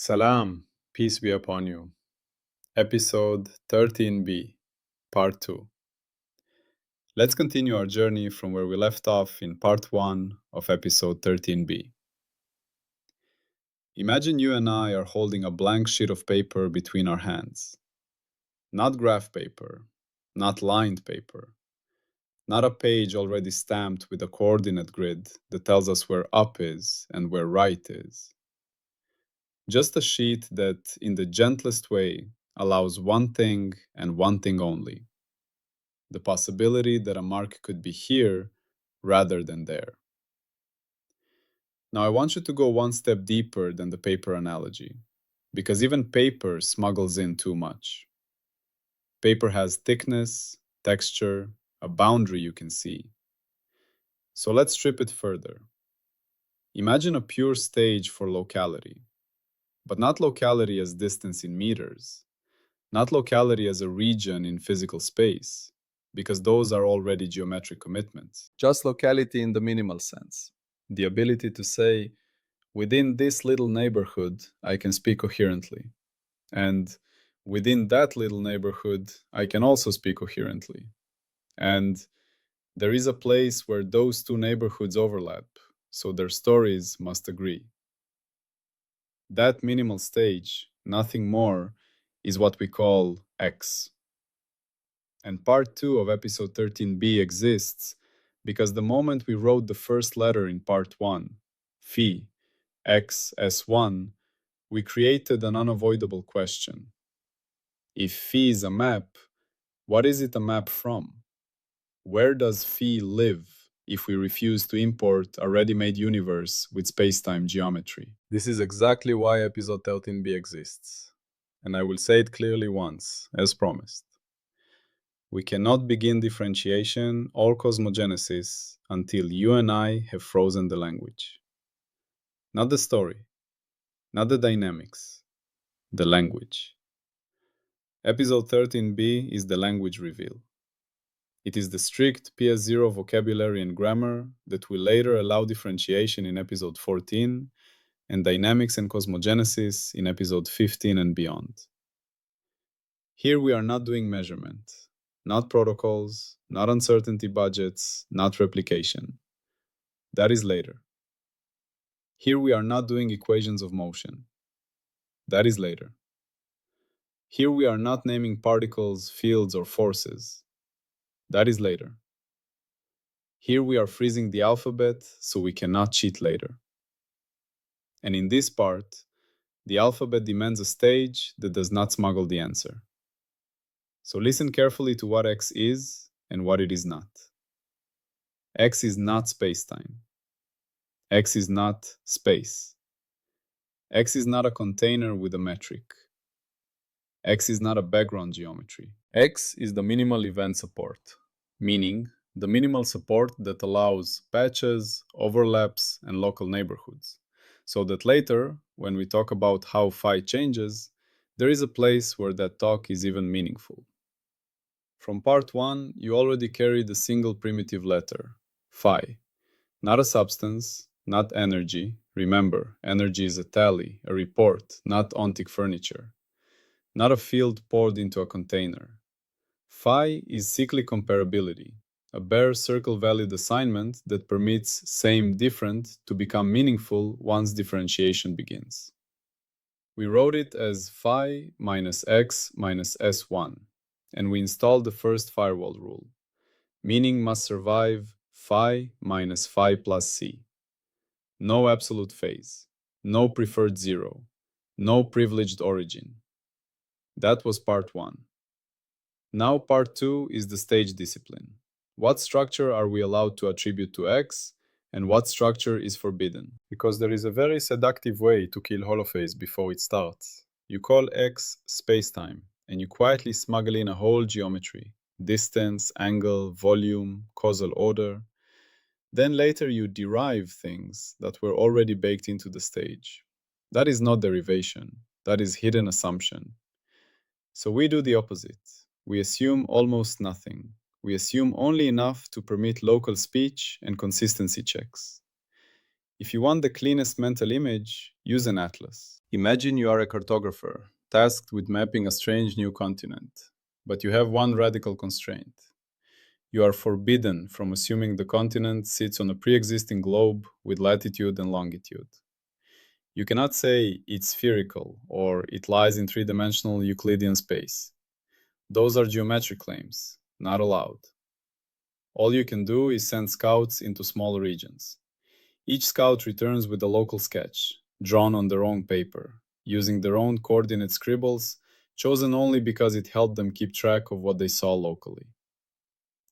Salam, peace be upon you. Episode 13b, Part 2. Let's continue our journey from where we left off in Part 1 of Episode 13b. Imagine you and I are holding a blank sheet of paper between our hands. Not graph paper, not lined paper, not a page already stamped with a coordinate grid that tells us where up is and where right is. Just a sheet that, in the gentlest way, allows one thing and one thing only: the possibility that a mark could be here rather than there. Now, I want you to go one step deeper than the paper analogy, because even paper smuggles in too much. Paper has thickness, texture, a boundary you can see. So let's strip it further. Imagine a pure stage for locality, but not locality as distance in meters, not locality as a region in physical space, because those are already geometric commitments. Just locality in the minimal sense. The ability to say, within this little neighborhood, I can speak coherently. And within that little neighborhood, I can also speak coherently. And there is a place where those two neighborhoods overlap, so their stories must agree. That minimal stage, nothing more, is what we call X. And part 2 of episode 13b exists because the moment we wrote the first letter in part 1, phi, x, s1, we created an unavoidable question. If phi is a map, what is it a map from? Where does phi live if we refuse to import a ready-made universe with spacetime geometry? This is exactly why episode 13b exists. And I will say it clearly once, as promised. We cannot begin differentiation or cosmogenesis until you and I have frozen the language. Not the story, not the dynamics, the language. Episode 13b is the language reveal. It is the strict PS0 vocabulary and grammar that will later allow differentiation in episode 14 and dynamics and cosmogenesis in episode 15 and beyond. Here we are not doing measurement, not protocols, not uncertainty budgets, not replication. That is later. Here we are not doing equations of motion. That is later. Here we are not naming particles, fields, or forces. That is later. Here we are freezing the alphabet so we cannot cheat later. And in this part, the alphabet demands a stage that does not smuggle the answer. So listen carefully to what X is and what it is not. X is not spacetime. X is not space. X is not a container with a metric. X is not a background geometry. X is the minimal event support, meaning the minimal support that allows patches, overlaps, and local neighborhoods, so that later, when we talk about how phi changes, there is a place where that talk is even meaningful. From part 1, you already carried a single primitive letter, phi. Not a substance, not energy. Remember, energy is a tally, a report, not ontic furniture. Not a field poured into a container. Phi is cyclic comparability, a bare circle-valued assignment that permits same different to become meaningful once differentiation begins. We wrote it as phi minus x minus s1, and we installed the first firewall rule. Meaning must survive phi minus phi plus c. No absolute phase, no preferred zero, no privileged origin. That was part 1. Now part 2 is the stage discipline. What structure are we allowed to attribute to X, and what structure is forbidden? Because there is a very seductive way to kill holophase before it starts. You call X spacetime, and you quietly smuggle in a whole geometry: distance, angle, volume, causal order. Then later you derive things that were already baked into the stage. That is not derivation, that is hidden assumption. So we do the opposite. We assume almost nothing. We assume only enough to permit local speech and consistency checks. If you want the cleanest mental image, use an atlas. Imagine you are a cartographer, tasked with mapping a strange new continent. But you have one radical constraint. You are forbidden from assuming the continent sits on a pre existing globe with latitude and longitude. You cannot say it's spherical or it lies in three-dimensional Euclidean space. Those are geometric claims, not allowed. All you can do is send scouts into small regions. Each scout returns with a local sketch, drawn on their own paper, using their own coordinate scribbles, chosen only because it helped them keep track of what they saw locally.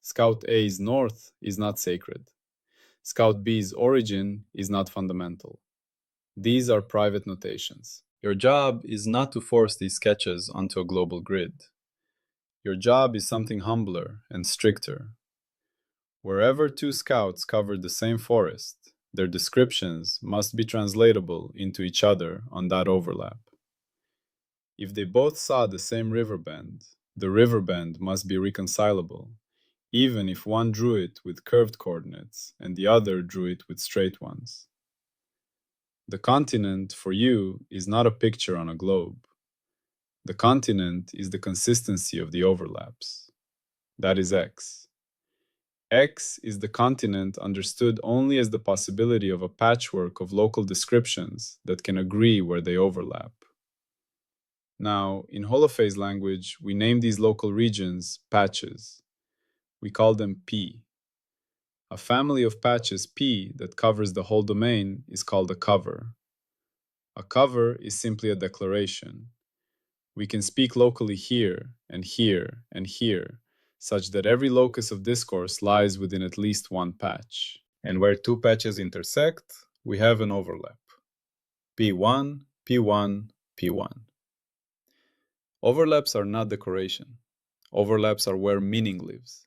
Scout A's north is not sacred. Scout B's origin is not fundamental. These are private notations. Your job is not to force these sketches onto a global grid. Your job is something humbler and stricter. Wherever two scouts covered the same forest, their descriptions must be translatable into each other on that overlap. If they both saw the same river bend, the river bend must be reconcilable, even if one drew it with curved coordinates and the other drew it with straight ones. The continent, for you, is not a picture on a globe. The continent is the consistency of the overlaps. That is X. X is the continent understood only as the possibility of a patchwork of local descriptions that can agree where they overlap. Now, in holophase language, we name these local regions patches. We call them P. A family of patches P that covers the whole domain is called a cover. A cover is simply a declaration. We can speak locally here and here and here, such that every locus of discourse lies within at least one patch. And where two patches intersect, we have an overlap. P1, P1, P1. Overlaps are not decoration. Overlaps are where meaning lives.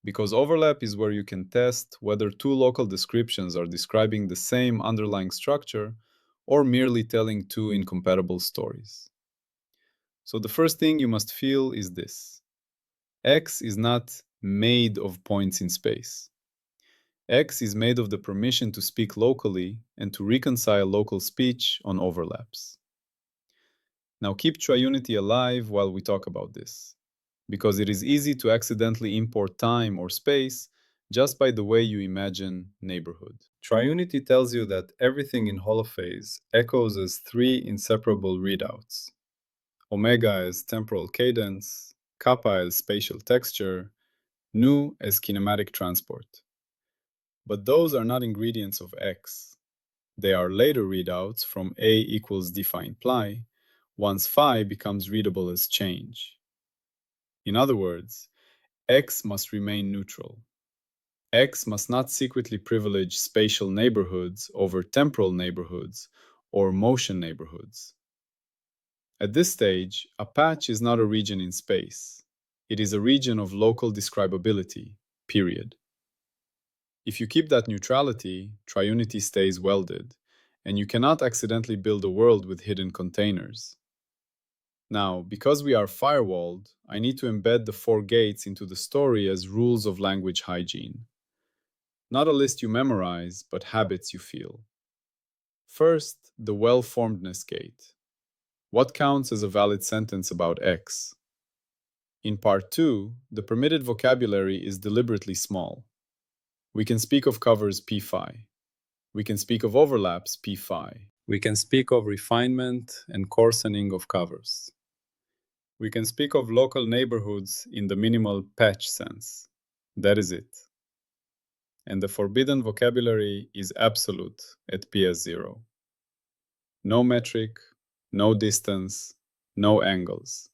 Because overlap is where you can test whether two local descriptions are describing the same underlying structure or merely telling two incompatible stories. So the first thing you must feel is this. X is not made of points in space. X is made of the permission to speak locally and to reconcile local speech on overlaps. Now keep triunity alive while we talk about this, because it is easy to accidentally import time or space just by the way you imagine neighborhood. Triunity tells you that everything in holophase echoes as three inseparable readouts. Omega as temporal cadence, kappa as spatial texture, nu as kinematic transport. But those are not ingredients of X. They are later readouts from A equals d phi imply, once phi becomes readable as change. In other words, X must remain neutral. X must not secretly privilege spatial neighborhoods over temporal neighborhoods or motion neighborhoods. At this stage, a patch is not a region in space. It is a region of local describability, period. If you keep that neutrality, triunity stays welded, and you cannot accidentally build a world with hidden containers. Now, because we are firewalled, I need to embed the four gates into the story as rules of language hygiene. Not a list you memorize, but habits you feel. First, the well-formedness gate. What counts as a valid sentence about X? In part 2, the permitted vocabulary is deliberately small. We can speak of covers P phi. We can speak of overlaps P phi. We can speak of refinement and coarsening of covers. We can speak of local neighborhoods in the minimal patch sense. That is it. And the forbidden vocabulary is absolute at PS0. No metric, no distance, no angles,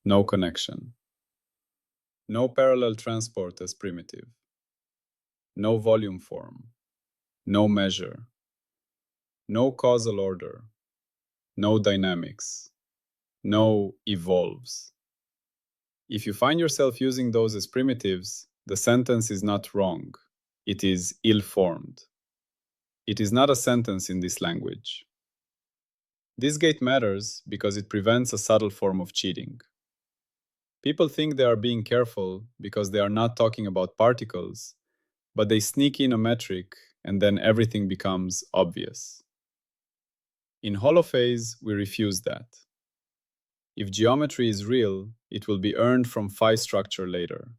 no connection. No parallel transport as primitive. No volume form. No measure. No causal order. No dynamics. No evolves. If you find yourself using those as primitives, the sentence is not wrong. It is ill-formed. It is not a sentence in this language. This gate matters because it prevents a subtle form of cheating. People think they are being careful because they are not talking about particles, but they sneak in a metric and then everything becomes obvious. In holophase, we refuse that. If geometry is real, it will be earned from phi structure later,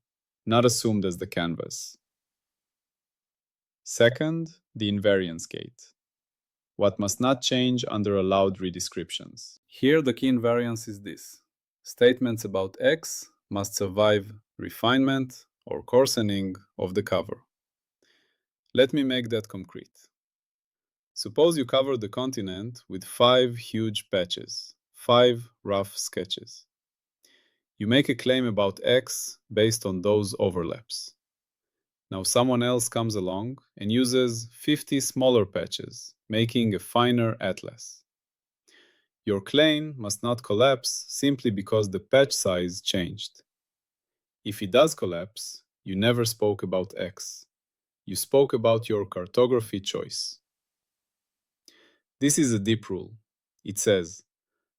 not assumed as the canvas. Second, the invariance gate. What must not change under allowed redescriptions. Here the key invariance is this. Statements about X must survive refinement or coarsening of the cover. Let me make that concrete. Suppose you cover the continent with 5 huge patches, 5 rough sketches. You make a claim about X based on those overlaps. Now someone else comes along and uses 50 smaller patches, making a finer atlas. Your claim must not collapse simply because the patch size changed. If it does collapse, you never spoke about X. You spoke about your cartography choice. This is a deep rule. It says,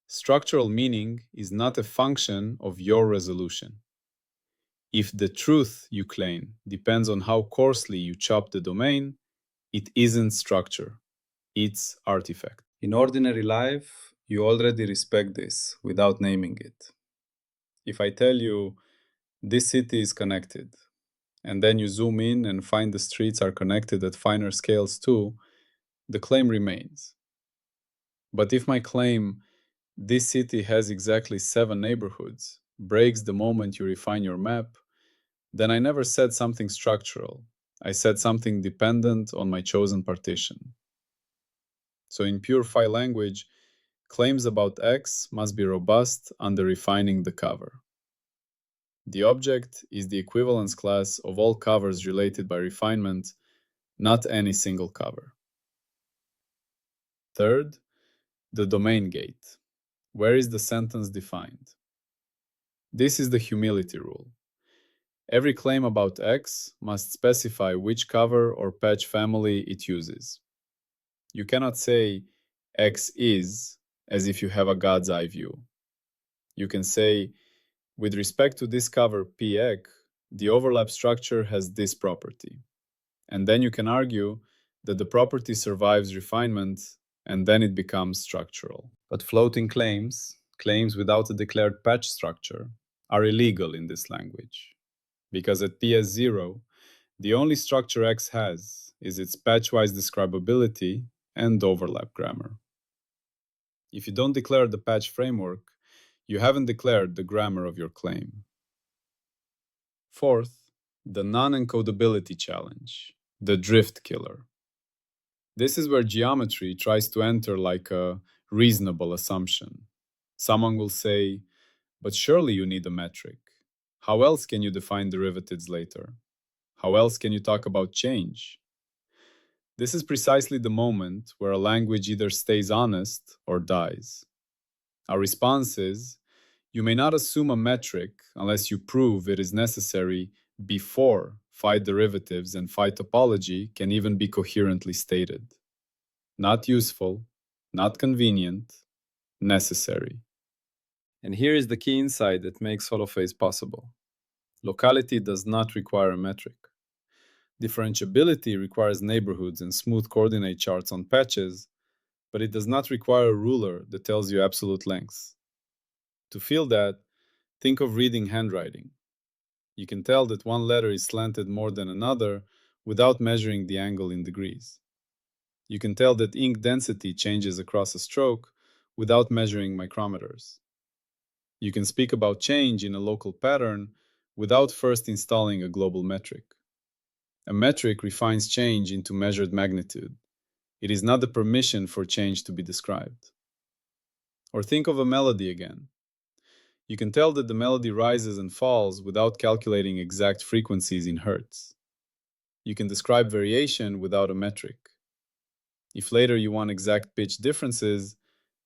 structural meaning is not a function of your resolution. If the truth you claim depends on how coarsely you chop the domain, it isn't structure, it's artifact. In ordinary life, you already respect this without naming it. If I tell you, this city is connected, and then you zoom in and find the streets are connected at finer scales too, the claim remains. But if my claim, this city has exactly 7 neighborhoods, breaks the moment you refine your map, then I never said something structural. I said something dependent on my chosen partition. So in pure phi language, claims about X must be robust under refining the cover. The object is the equivalence class of all covers related by refinement, not any single cover. Third, the domain gate. Where is the sentence defined? This is the humility rule. Every claim about X must specify which cover or patch family it uses. You cannot say X is as if you have a God's eye view. You can say, with respect to this cover PX, the overlap structure has this property. And then you can argue that the property survives refinement and then it becomes structural. But floating claims, claims without a declared patch structure, are illegal in this language. Because at PS0, the only structure X has is its patchwise describability and overlap grammar. If you don't declare the patch framework, you haven't declared the grammar of your claim. Fourth, the non-encodability challenge, the drift killer. This is where geometry tries to enter like a reasonable assumption. Someone will say, but surely you need a metric. How else can you define derivatives later? How else can you talk about change? This is precisely the moment where a language either stays honest or dies. Our response is, you may not assume a metric unless you prove it is necessary before phi derivatives and phi topology can even be coherently stated. Not useful, not convenient, necessary. And here is the key insight that makes holophase possible. Locality does not require a metric. Differentiability requires neighborhoods and smooth coordinate charts on patches, but it does not require a ruler that tells you absolute lengths. To feel that, think of reading handwriting. You can tell that one letter is slanted more than another without measuring the angle in degrees. You can tell that ink density changes across a stroke without measuring micrometers. You can speak about change in a local pattern without first installing a global metric. A metric refines change into measured magnitude. It is not the permission for change to be described. Or think of a melody again. You can tell that the melody rises and falls without calculating exact frequencies in hertz. You can describe variation without a metric. If later you want exact pitch differences,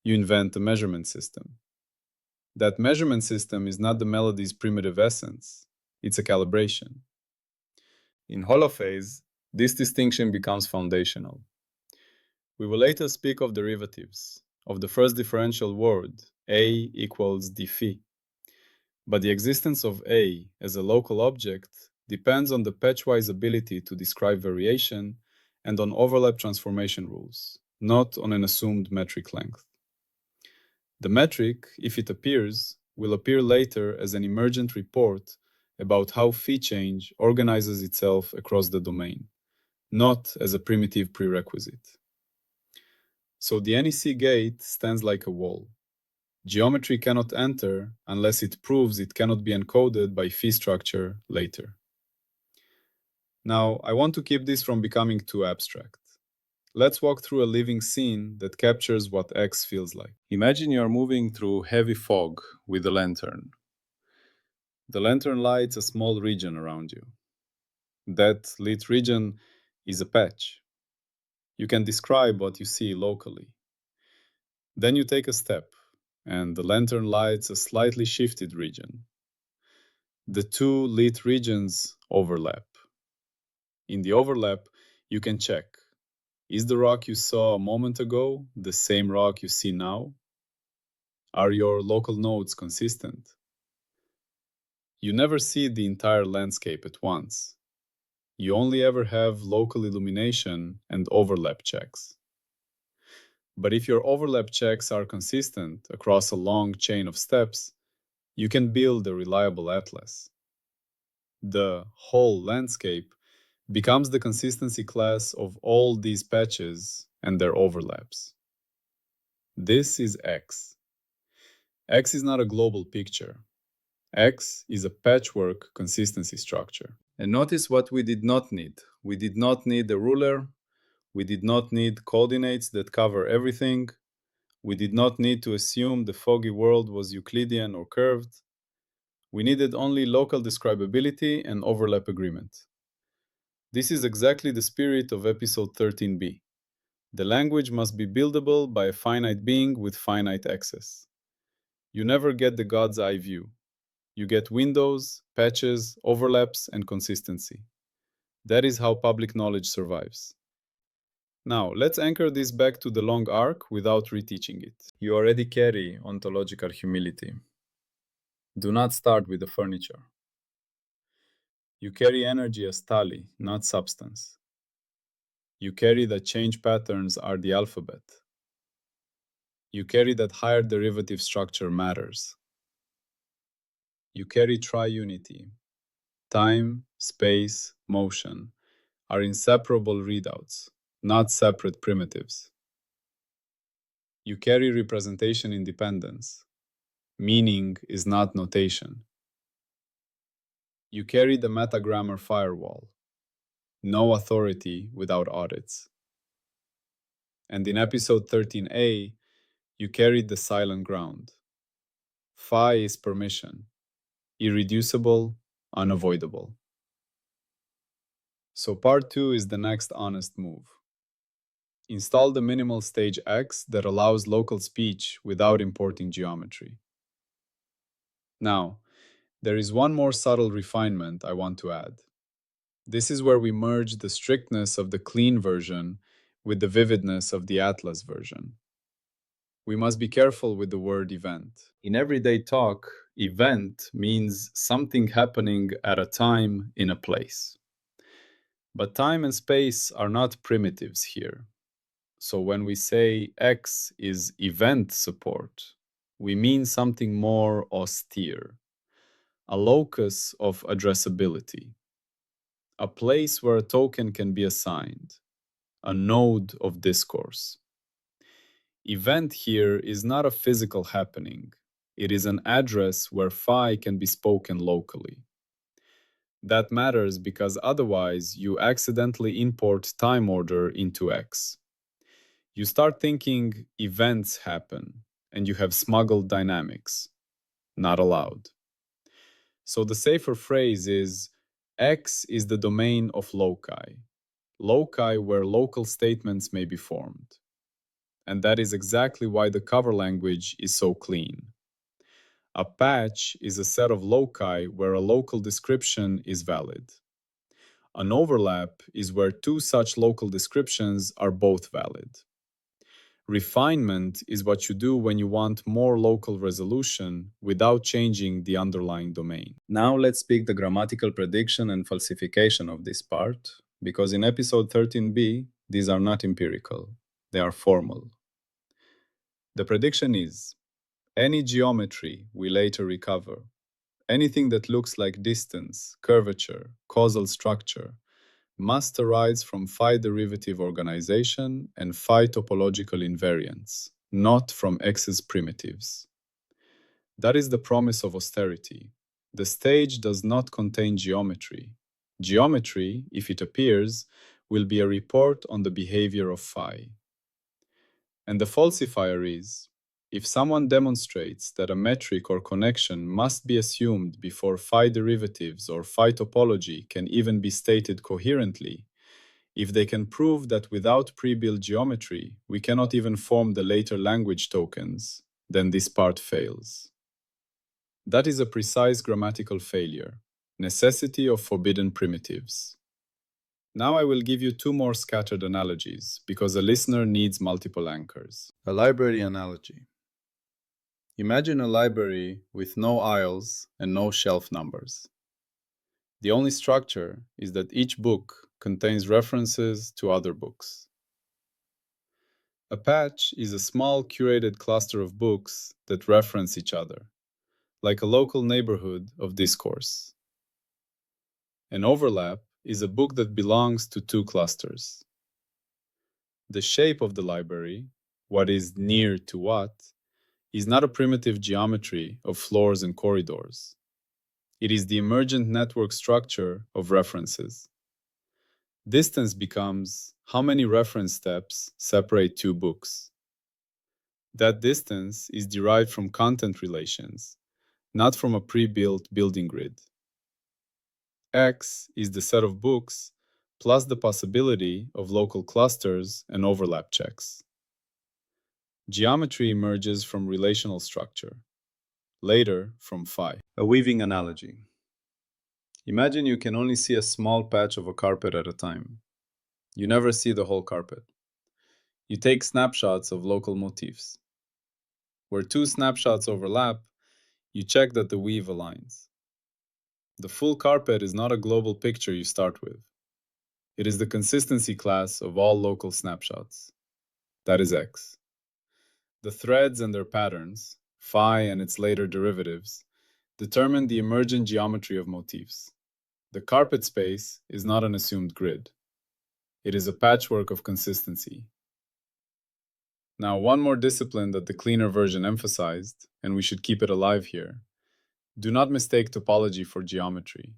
you invent a measurement system. That measurement system is not the melody's primitive essence, it's a calibration. In holophase, this distinction becomes foundational. We will later speak of derivatives, of the first differential word, A equals d phi. But the existence of A as a local object depends on the patchwise ability to describe variation and on overlap transformation rules, not on an assumed metric length. The metric, if it appears, will appear later as an emergent report about how fee change organizes itself across the domain, not as a primitive prerequisite. So the NEC gate stands like a wall. Geometry cannot enter unless it proves it cannot be encoded by fee structure later. Now, I want to keep this from becoming too abstract. Let's walk through a living scene that captures what X feels like. Imagine you are moving through heavy fog with a lantern. The lantern lights a small region around you. That lit region is a patch. You can describe what you see locally. Then you take a step, and the lantern lights a slightly shifted region. The two lit regions overlap. In the overlap, you can check, is the rock you saw a moment ago the same rock you see now? Are your local nodes consistent? You never see the entire landscape at once. You only ever have local illumination and overlap checks. But if your overlap checks are consistent across a long chain of steps, you can build a reliable atlas. The whole landscape becomes the consistency class of all these patches and their overlaps. This is X. X is not a global picture. X is a patchwork consistency structure. And notice what we did not need. We did not need a ruler. We did not need coordinates that cover everything. We did not need to assume the foggy world was Euclidean or curved. We needed only local describability and overlap agreement. This is exactly the spirit of episode 13b. The language must be buildable by a finite being with finite access. You never get the God's eye view. You get windows, patches, overlaps, and consistency. That is how public knowledge survives. Now, let's anchor this back to the long arc without reteaching it. You already carry ontological humility. Do not start with the furniture. You carry energy as tali, not substance. You carry that change patterns are the alphabet. You carry that higher derivative structure matters. You carry triunity. Time, space, motion are inseparable readouts, not separate primitives. You carry representation independence. Meaning is not notation. You carry the metagrammar firewall. No authority without audits. And in episode 13a, you carried the silent ground. Phi is permission, irreducible, unavoidable. So part 2 is the next honest move. Install the minimal stage X that allows local speech without importing geometry. Now, there is one more subtle refinement I want to add. This is where we merge the strictness of the clean version with the vividness of the Atlas version. We must be careful with the word event. In everyday talk, event means something happening at a time in a place. But time and space are not primitives here. So when we say X is event support, we mean something more austere, a locus of addressability, a place where a token can be assigned, a node of discourse. Event here is not a physical happening. It is an address where phi can be spoken locally. That matters because otherwise you accidentally import time order into X. You start thinking events happen and you have smuggled dynamics. Not allowed. So the safer phrase is X is the domain of loci. Loci where local statements may be formed. And that is exactly why the cover language is so clean. A patch is a set of loci where a local description is valid. An overlap is where two such local descriptions are both valid. Refinement is what you do when you want more local resolution without changing the underlying domain. Now let's speak the grammatical prediction and falsification of this part, because in episode 13b, these are not empirical. They are formal. The prediction is any geometry we later recover, anything that looks like distance, curvature, causal structure, must arise from phi derivative organization and phi topological invariance, not from X's primitives. That is the promise of austerity. The stage does not contain geometry. Geometry, if it appears, will be a report on the behavior of phi. And the falsifier is, if someone demonstrates that a metric or connection must be assumed before phi derivatives or phi topology can even be stated coherently, if they can prove that without pre-built geometry, we cannot even form the later language tokens, then this part fails. That is a precise grammatical failure, necessity of forbidden primitives. Now I will give you two more scattered analogies, because a listener needs multiple anchors. A library analogy. Imagine a library with no aisles and no shelf numbers. The only structure is that each book contains references to other books. A patch is a small curated cluster of books that reference each other, like a local neighborhood of discourse. An overlap is a book that belongs to two clusters. The shape of the library, what is near to what, is not a primitive geometry of floors and corridors. It is the emergent network structure of references. Distance becomes how many reference steps separate two books. That distance is derived from content relations, not from a pre-built building grid. X is the set of books plus the possibility of local clusters and overlap checks. Geometry emerges from relational structure, later from phi. A weaving analogy. Imagine you can only see a small patch of a carpet at a time. You never see the whole carpet. You take snapshots of local motifs. Where two snapshots overlap, you check that the weave aligns. The full carpet is not a global picture you start with. It is the consistency class of all local snapshots. That is X. The threads and their patterns, phi and its later derivatives, determine the emergent geometry of motifs. The carpet space is not an assumed grid. It is a patchwork of consistency. Now, one more discipline that the cleaner version emphasized, and we should keep it alive here. Do not mistake topology for geometry.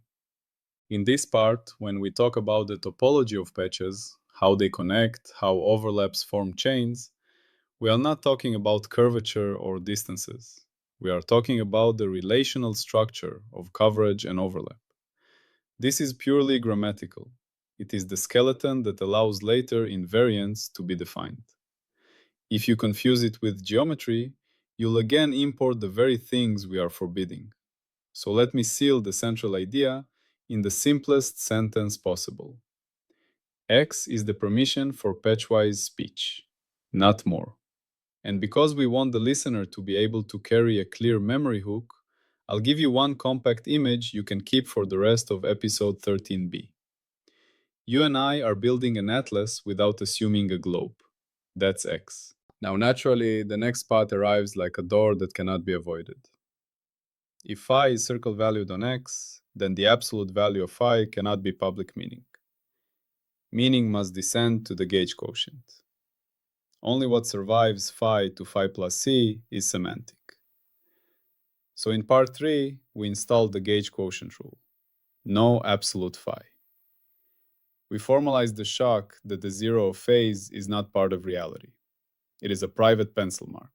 In this part, when we talk about the topology of patches, how they connect, how overlaps form chains, we are not talking about curvature or distances. We are talking about the relational structure of coverage and overlap. This is purely grammatical. It is the skeleton that allows later invariance to be defined. If you confuse it with geometry, you'll again import the very things we are forbidding. So let me seal the central idea in the simplest sentence possible. X is the permission for patchwise speech, not more. And because we want the listener to be able to carry a clear memory hook, I'll give you one compact image you can keep for the rest of episode 13b. You and I are building an atlas without assuming a globe. That's X. Now, naturally, the next part arrives like a door that cannot be avoided. If phi is circle valued on X, then the absolute value of phi cannot be public meaning. Meaning must descend to the gauge quotient. Only what survives phi to phi plus c is semantic. So in part 3, we installed the gauge quotient rule. No absolute phi. We formalized the shock that the zero of phase is not part of reality. It is a private pencil mark.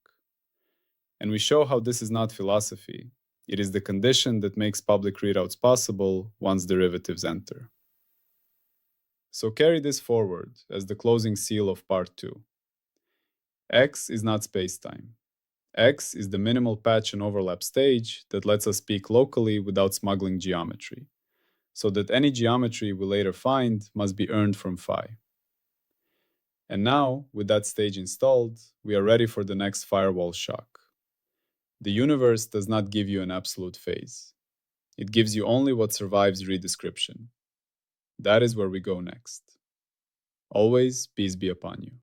And we show how this is not philosophy. It is the condition that makes public readouts possible once derivatives enter. So carry this forward as the closing seal of part 2. X is not spacetime. X is the minimal patch and overlap stage that lets us speak locally without smuggling geometry, so that any geometry we later find must be earned from phi. And now, with that stage installed, we are ready for the next firewall shock. The universe does not give you an absolute phase. It gives you only what survives redescription. That is where we go next. Always peace be upon you.